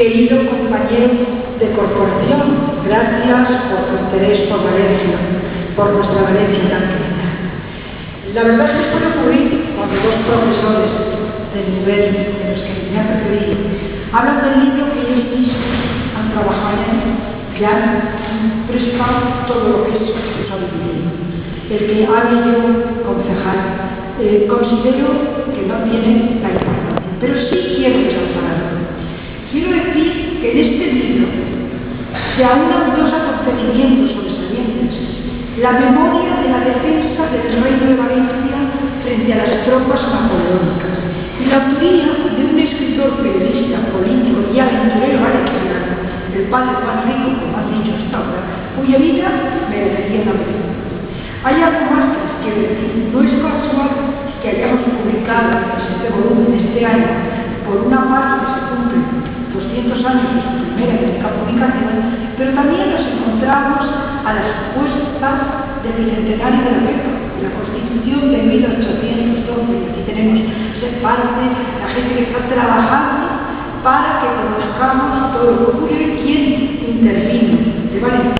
querido compañero de corporación, gracias por tu interés por Valencia, por nuestra Valencia tan querida. La verdad es que esto me ocurrió cuando dos profesores de nivel de los que me han precedido hablan del libro que ellos mismos han trabajado en él, que han prestado todo lo que es su sabiduría. El que hable yo, concejal, considero que no tiene la importancia, pero sí quiero resaltar. Quiero decir que en este libro se aunan dos acontecimientos sobresalientes: la memoria de la defensa del reino de Valencia frente a las tropas napoleónicas y la autoría de un escritor, periodista, político y aventurero valenciano, el padre Juan Rico, como han dicho hasta ahora, cuya vida merecería la pena. Hay algo más que les quiero decir. No es casual que hayamos publicado este volumen de este año, por una parte se cumplen 200 años de su primera publicación, pero también nos encontramos a las puestas del bicentenario de la guerra, de la Constitución de 1812, y aquí tenemos parte, la gente que está trabajando para que conozcamos todo lo que ocurre y quién intervino.